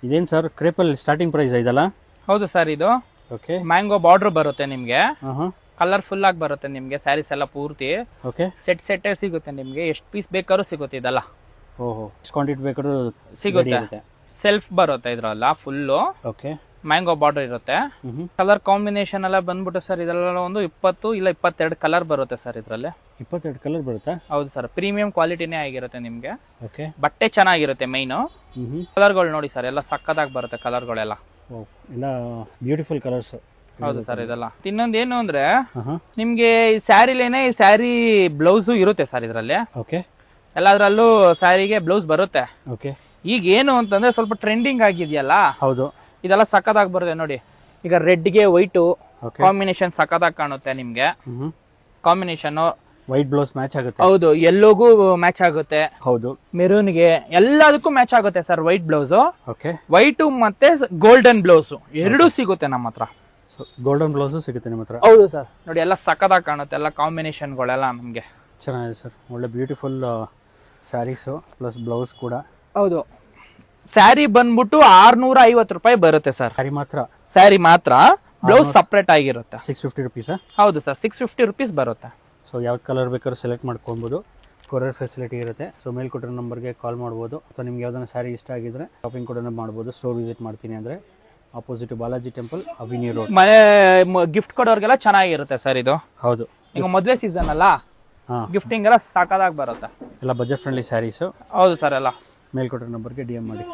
ಇದೇನು sir ಕ್ರೇಪಲ್ಲಿ starting price ಇದಲ್ಲ? ಹೌದು ಸರ್, ಇದು ಓಕೆ. ಮ್ಯಾಂಗೋ ಬಾರ್ಡರ್ ಬರುತ್ತೆ ನಿಮ್ಗೆ, ಹಾಂ. ಕಲರ್ಫುಲ್ ಆಗಿ ಬರುತ್ತೆ ನಿಮ್ಗೆ. ಸ್ಯಾರೀಸ್ ಎಲ್ಲ ಪೂರ್ತಿ ಓಕೆ. ಸೆಟ್ ಸಿಗುತ್ತೆ ನಿಮ್ಗೆ. ಎಷ್ಟು ಪೀಸ್ ಬೇಕಾದ್ರೂ ಸಿಗುತ್ತೆ ಇದೆಲ್ಲ. ಓಹೋ, ಕ್ವಾಂಟಿಟಿ ಬೇಕಾದ್ರೂ ಸಿಗುತ್ತೆ. ಸೆಲ್ಫ್ ಬರುತ್ತೆ ಇದ್ರಲ್ಲ ಫುಲ್ಲು. ಓಕೆ. ಮ್ಯಾಂಗೋ ಬಾರ್ಡರ್ ಇರುತ್ತೆ. ಕಲರ್ ಕಾಂಬಿನೇಷನ್ ಎಲ್ಲ ಬಂದ್ಬಿಟ್ಟು ಸರ್ ಇದೆಲ್ಲ ಒಂದು 20 ಇಲ್ಲ 22 ಕಲರ್ ಬರುತ್ತೆ ಸರ್ ಇದ್ರಲ್ಲಿ. 22 ಕಲರ್ ಬರುತ್ತಾ? ಹೌದು ಸರ್, ಪ್ರೀಮಿಯಂ ಕ್ವಾಲಿಟಿನೇ ಆಗಿರುತ್ತೆ ನಿಮ್ಗೆ. ಓಕೆ. ಬಟ್ಟೆ ಚೆನ್ನಾಗಿರುತ್ತೆ ಮೈನು. ಕಲರ್ಗಳು ನೋಡಿ ಸರ್, ಎಲ್ಲ ಸಕ್ಕತ್ತಾಗಿ ಬರುತ್ತೆ ಕಲರ್ಗಳೆಲ್ಲ. ಎಲ್ಲ ಬ್ಯೂಟಿಫುಲ್ ಕಲರ್ಸ್. ಹೌದು ಸರ್. ಇದೆಲ್ಲ ಇನ್ನೊಂದು ಏನು ಅಂದ್ರೆ ನಿಮ್ಗೆ ಈ ಸ್ಯಾರಿಲೇನೆ ಈ ಸ್ಯಾರಿ ಬ್ಲೌಸು ಇರುತ್ತೆ ಸರ್ ಇದ್ರಲ್ಲಿ. ಓಕೆ. ಎಲ್ಲದ್ರಲ್ಲೂ ಸ್ಯಾರಿಗೆ ಬ್ಲೌಸ್ ಬರುತ್ತೆ. ಓಕೆ. ಈಗ ಏನು ಅಂತಂದ್ರೆ ಸ್ವಲ್ಪ ಟ್ರೆಂಡಿಂಗ್ ಆಗಿದೆಯಲ್ಲ, ಹೌದು, ಇದೆಲ್ಲ ಸಕ್ಕತ್ತಾಗಿ ಬರುತ್ತೆ ನೋಡಿ. ಈಗ ರೆಡ್ಗೆ ವೈಟು ಕಾಂಬಿನೇಷನ್ ಸಕ್ಕತ್ತಾಗಿ ಕಾಣುತ್ತೆ ನಿಮ್ಗೆ. ಕಾಂಬಿನೇಷನ್ ವೈಟ್ ಬ್ಲೌಸ್ ಮ್ಯಾಚ್ ಆಗುತ್ತೆ. ಹೌದು, ಎಲ್ಲೋಗೂ ಮ್ಯಾಚ್ ಆಗುತ್ತೆ. ಹೌದು, ಮೆರೂನ್ಗೆ ಎಲ್ಲದಕ್ಕೂ ಮ್ಯಾಚ್ ಆಗುತ್ತೆ sir white blouse. Okay. White ಮತ್ತೆ ಗೋಲ್ಡನ್ ಬ್ಲೌಸ್ ಎರಡೂ ಸಿಗುತ್ತೆ ನಮ್ಮ ಹತ್ರ. ಗೋಲ್ಡನ್ ಬ್ಲೌಸ್ ಸಿಗುತ್ತೆ ನಿಮ್ಮ ಹತ್ರ? ಹೌದು ಸರ್. ನೋಡಿ ಎಲ್ಲ ಸಕ್ಕತ್ತಾಗಿ ಕಾಣುತ್ತೆ, ಎಲ್ಲ ಕಾಂಬಿನೇಷನ್ಗಳೆಲ್ಲ ನಮಗೆ ಚೆನ್ನಾಗಿದೆ ಸರ್. ಒಳ್ಳೆ ಬ್ಯೂಟಿಫುಲ್ ಸ್ಯಾರೀಸು ಪ್ಲಸ್ ಬ್ಲೌಸ್ ಕೂಡ. ಹೌದು. ಸ್ಯಾರಿ ಬಂದ್ಬಿಟ್ಟು 650 ರೂಪಾಯಿ ಬರುತ್ತೆ ಸರ್. ಸ್ಯಾರಿ ಮಾತ್ರ? ಸ್ಯಾರಿ ಮಾತ್ರ, ಬ್ಲೌಸ್ ಸಪ್ರೇಟ್ ಆಗಿರುತ್ತೆ. 650 ರುಪೀಸಾ? ಹೌದು ಸರ್, 650 ರುಪೀಸ್ ಬರುತ್ತೆ. ಸೊ ಯಾವ ಕಲರ್ ಬೇಕಾದ್ರೂ ಸೆಲೆಕ್ಟ್ ಮಾಡ್ಕೊಬೋದು. ಕೊರಿಯರ್ ಫೆಸಿಲಿಟಿ ಇರುತ್ತೆ. ಸೊ ಮೇಲೆ ಕೊಟ್ಟಿರೋ ನಂಬರ್ಗೆ ಕಾಲ್ ಮಾಡ್ಬೋದು. ಅಥವಾ ನಿಮ್ಗೆ ಯಾವ್ದಾನ ಸ್ಯಾರಿ ಇಷ್ಟ ಆಗಿದ್ರೆ ಶಾಪಿಂಗ್ ಕೂಡ ಮಾಡ್ಬೋದು. ಸ್ಟೋರ್ ವಿಸಿಟ್ ಮಾಡ್ತೀನಿ ಅಂದರೆ ಆಪೋಸಿಟ್ ಬಾಲಾಜಿ ಟೆಂಪಲ್, ಅವಿನಿ ರೋಡ್. ಮನೆ ಗಿಫ್ಟ್ ಕೊಡೋರ್ಗೆಲ್ಲ ಚೆನ್ನಾಗಿರುತ್ತೆ ಸರ್ ಇದು. ಹೌದು, ಈಗ ಮದುವೆ ಸೀಸನ್ ಅಲ್ಲ, ಗಿಫ್ಟಿಂಗ್ ಎಲ್ಲ ಸಾಕಾಗಿ ಬರುತ್ತೆ. ಎಲ್ಲ ಬಜೆಟ್ ಫ್ರೆಂಡ್ಲಿ ಸ್ಯಾರೀಸು. ಹೌದು ಸರ್. ಎಲ್ಲ ಮೇಲ್ಕೊಟ್ಟಿರೋ ನಂಬರ್ಗೆ DM ಮಾಡಿ.